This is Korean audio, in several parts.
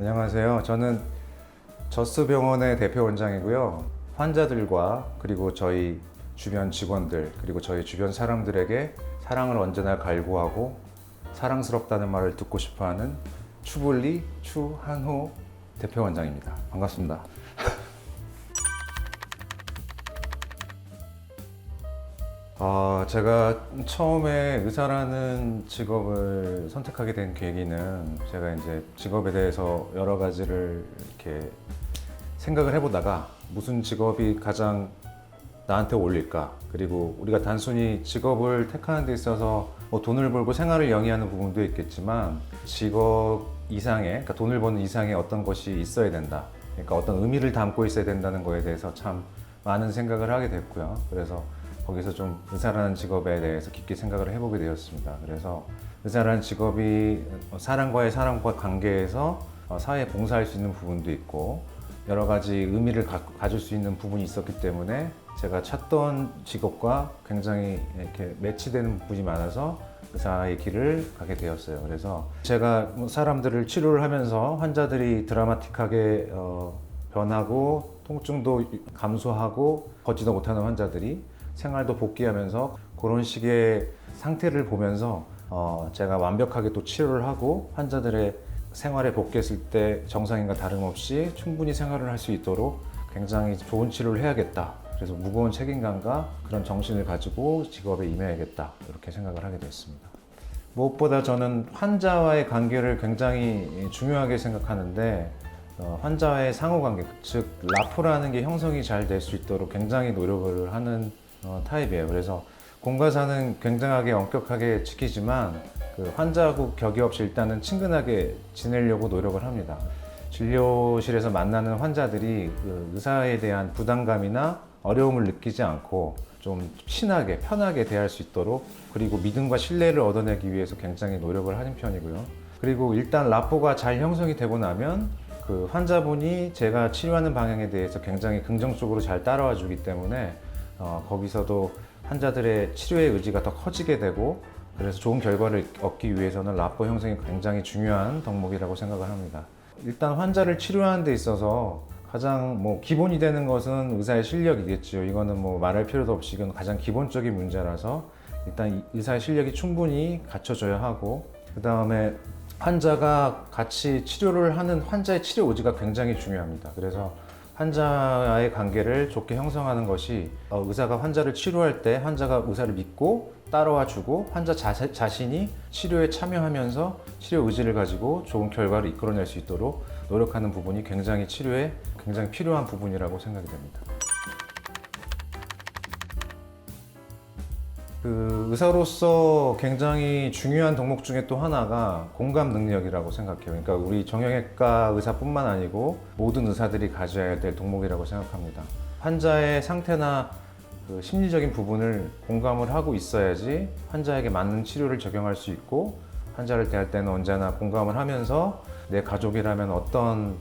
안녕하세요. 저는 저스병원의 대표 원장이고요. 환자들과 그리고 저희 주변 직원들 그리고 저희 주변 사람들에게 사랑을 언제나 갈구하고 사랑스럽다는 말을 듣고 싶어하는 추블리 추한호 대표 원장입니다. 반갑습니다. 제가 처음에 의사라는 직업을 선택하게 된 계기는 제가 이제 직업에 대해서 여러 가지를 이렇게 생각을 해보다가 무슨 직업이 가장 나한테 어울릴까? 그리고 우리가 단순히 직업을 택하는 데 있어서 뭐 돈을 벌고 생활을 영위하는 부분도 있겠지만 직업 이상의, 그러니까 돈을 버는 이상의 어떤 것이 있어야 된다. 그러니까 어떤 의미를 담고 있어야 된다는 거에 대해서 참 많은 생각을 하게 됐고요. 그래서 거기서 좀 의사라는 직업에 대해서 깊게 생각을 해보게 되었습니다. 그래서 의사라는 직업이 사람과의 사람과 관계에서 사회에 봉사할 수 있는 부분도 있고 여러 가지 의미를 가질 수 있는 부분이 있었기 때문에 제가 찾던 직업과 굉장히 이렇게 매치되는 부분이 많아서 의사의 길을 가게 되었어요. 그래서 제가 사람들을 치료를 하면서 환자들이 드라마틱하게 변하고 통증도 감소하고 걷지도 못하는 환자들이 생활도 복귀하면서 그런 식의 상태를 보면서 제가 완벽하게 또 치료를 하고 환자들의 생활에 복귀했을 때 정상인과 다름없이 충분히 생활을 할 수 있도록 굉장히 좋은 치료를 해야겠다. 그래서 무거운 책임감과 그런 정신을 가지고 직업에 임해야겠다. 이렇게 생각을 하게 됐습니다. 무엇보다 저는 환자와의 관계를 굉장히 중요하게 생각하는데 환자와의 상호관계, 즉 라포라는 게 형성이 잘 될 수 있도록 굉장히 노력을 하는 타입이에요. 그래서 공과사는 굉장하게 엄격하게 지키지만 그 환자하고 격이 없이 일단은 친근하게 지내려고 노력을 합니다. 진료실에서 만나는 환자들이 그 의사에 대한 부담감이나 어려움을 느끼지 않고 좀 친하게 편하게 대할 수 있도록 그리고 믿음과 신뢰를 얻어내기 위해서 굉장히 노력을 하는 편이고요. 그리고 일단 라포가 잘 형성이 되고 나면 그 환자분이 제가 치료하는 방향에 대해서 굉장히 긍정적으로 잘 따라와 주기 때문에 거기서도 환자들의 치료의 의지가 더 커지게 되고 그래서 좋은 결과를 얻기 위해서는 라포 형성이 굉장히 중요한 덕목이라고 생각을 합니다. 일단 환자를 치료하는 데 있어서 가장 기본이 되는 것은 의사의 실력이겠죠. 이거는 말할 필요도 없이 이건 가장 기본적인 문제라서 일단 의사의 실력이 충분히 갖춰져야 하고 그 다음에 환자가 같이 치료를 하는 환자의 치료 의지가 굉장히 중요합니다. 그래서 환자와의 관계를 좋게 형성하는 것이 의사가 환자를 치료할 때 환자가 의사를 믿고 따라와 주고 환자 자신이 치료에 참여하면서 치료 의지를 가지고 좋은 결과를 이끌어낼 수 있도록 노력하는 부분이 굉장히 치료에 굉장히 필요한 부분이라고 생각이 됩니다. 그 의사로서 굉장히 중요한 덕목 중에 또 하나가 공감 능력이라고 생각해요. 그러니까 우리 정형외과 의사뿐만 아니고 모든 의사들이 가져야 될 덕목이라고 생각합니다. 환자의 상태나 그 심리적인 부분을 공감을 하고 있어야지 환자에게 맞는 치료를 적용할 수 있고 환자를 대할 때는 언제나 공감을 하면서 내 가족이라면 어떤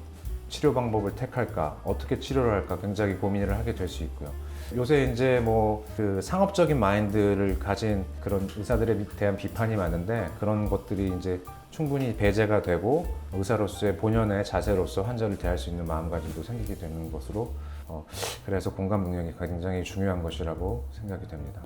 치료 방법을 택할까, 어떻게 치료를 할까 굉장히 고민을 하게 될 수 있고요. 요새 이제 그 상업적인 마인드를 가진 그런 의사들에 대한 비판이 많은데 그런 것들이 이제 충분히 배제가 되고 의사로서의 본연의 자세로서 환자를 대할 수 있는 마음가짐도 생기게 되는 것으로 그래서 공감 능력이 굉장히 중요한 것이라고 생각이 됩니다.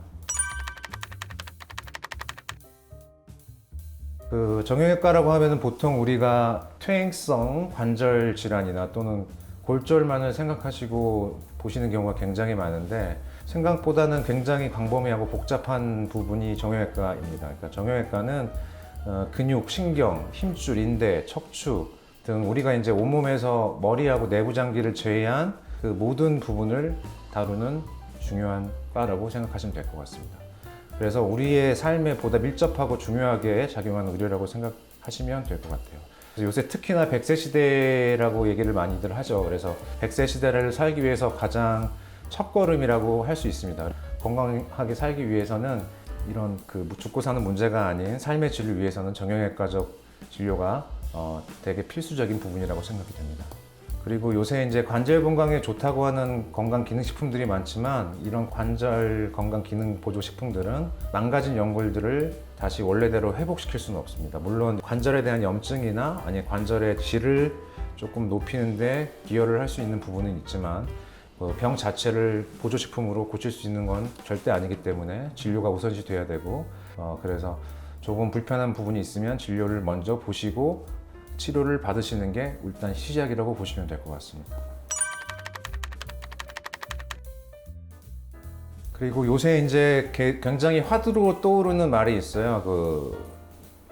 그 정형외과라고 하면 보통 우리가 퇴행성 관절 질환이나 또는 골절만을 생각하시고 보시는 경우가 굉장히 많은데 생각보다는 굉장히 광범위하고 복잡한 부분이 정형외과입니다. 그러니까 정형외과는 근육, 신경, 힘줄, 인대, 척추 등 우리가 이제 온몸에서 머리하고 내부 장기를 제외한 그 모든 부분을 다루는 중요한 과라고 생각하시면 될 것 같습니다. 그래서 우리의 삶에 보다 밀접하고 중요하게 작용하는 의료라고 생각하시면 될 것 같아요. 그래서 요새 특히나 100세 시대라고 얘기를 많이들 하죠. 그래서 100세 시대를 살기 위해서 가장 첫걸음이라고 할 수 있습니다. 건강하게 살기 위해서는 이런 그 죽고 사는 문제가 아닌 삶의 질을 위해서는 정형외과적 진료가 되게 필수적인 부분이라고 생각이 됩니다. 그리고 요새 이제 관절 건강에 좋다고 하는 건강 기능식품들이 많지만 이런 관절 건강 기능 보조 식품들은 망가진 연골들을 다시 원래대로 회복시킬 수는 없습니다. 물론 관절에 대한 염증이나 아니 관절의 질을 조금 높이는데 기여를 할 수 있는 부분은 있지만 병 자체를 보조식품으로 고칠 수 있는 건 절대 아니기 때문에 진료가 우선시 돼야 되고 그래서 조금 불편한 부분이 있으면 진료를 먼저 보시고 치료를 받으시는 게 일단 시작이라고 보시면 될 것 같습니다. 그리고 요새 이제 굉장히 화두로 떠오르는 말이 있어요.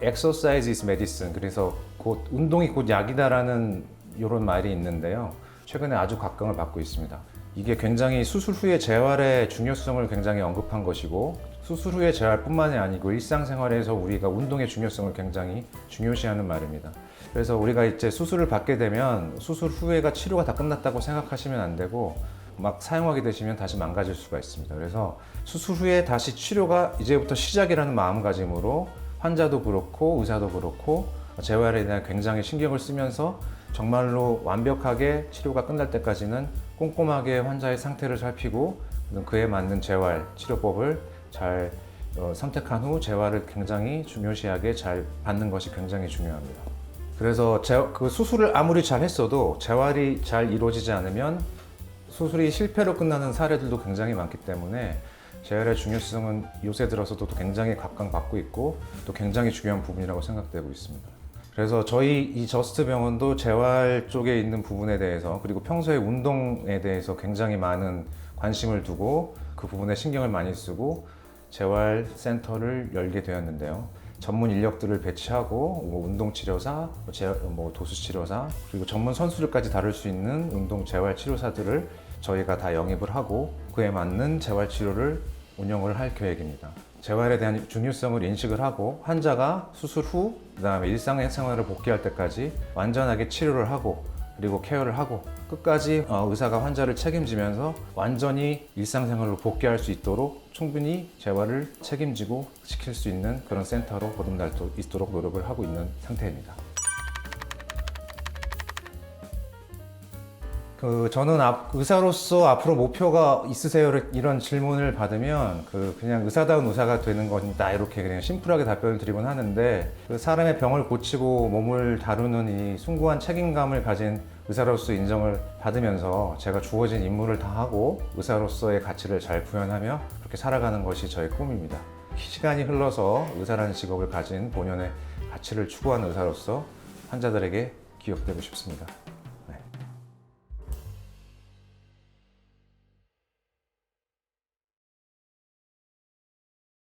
exercise is medicine. 그래서 곧 운동이 곧 약이다라는 이런 말이 있는데요. 최근에 아주 각광을 받고 있습니다. 이게 굉장히 수술 후의 재활의 중요성을 굉장히 언급한 것이고 수술 후의 재활뿐만이 아니고 일상생활에서 우리가 운동의 중요성을 굉장히 중요시하는 말입니다. 그래서 우리가 이제 수술을 받게 되면 수술 후에가 치료가 다 끝났다고 생각하시면 안 되고 막 사용하게 되시면 다시 망가질 수가 있습니다. 그래서 수술 후에 다시 치료가 이제부터 시작이라는 마음가짐으로 환자도 그렇고 의사도 그렇고 재활에 대한 굉장히 신경을 쓰면서 정말로 완벽하게 치료가 끝날 때까지는 꼼꼼하게 환자의 상태를 살피고 그에 맞는 재활 치료법을 잘 선택한 후 재활을 굉장히 중요시하게 잘 받는 것이 굉장히 중요합니다. 그래서 그 수술을 아무리 잘 했어도 재활이 잘 이루어지지 않으면 수술이 실패로 끝나는 사례들도 굉장히 많기 때문에 재활의 중요성은 요새 들어서도 굉장히 각광받고 있고 또 굉장히 중요한 부분이라고 생각되고 있습니다. 그래서 저희 이 저스트 병원도 재활 쪽에 있는 부분에 대해서 그리고 평소에 운동에 대해서 굉장히 많은 관심을 두고 그 부분에 신경을 많이 쓰고 재활 센터를 열게 되었는데요. 전문 인력들을 배치하고 운동치료사, 도수치료사 그리고 전문 선수들까지 다룰 수 있는 운동 재활 치료사들을 저희가 다 영입을 하고 그에 맞는 재활 치료를 운영을 할 계획입니다. 재활에 대한 중요성을 인식을 하고 환자가 수술 후 그다음에 일상생활을 복귀할 때까지 완전하게 치료를 하고 그리고 케어를 하고 끝까지 의사가 환자를 책임지면서 완전히 일상생활로 복귀할 수 있도록 충분히 재활을 책임지고 시킬 수 있는 그런 센터로 거듭날 수 있도록 노력을 하고 있는 상태입니다. 저는 의사로서 앞으로 목표가 있으세요? 이런 질문을 받으면 그냥 의사다운 의사가 되는 것이다 이렇게 그냥 심플하게 답변을 드리곤 하는데 사람의 병을 고치고 몸을 다루는 이 숭고한 책임감을 가진 의사로서 인정을 받으면서 제가 주어진 임무를 다하고 의사로서의 가치를 잘 구현하며 그렇게 살아가는 것이 저의 꿈입니다. 시간이 흘러서 의사라는 직업을 가진 본연의 가치를 추구하는 의사로서 환자들에게 기억되고 싶습니다.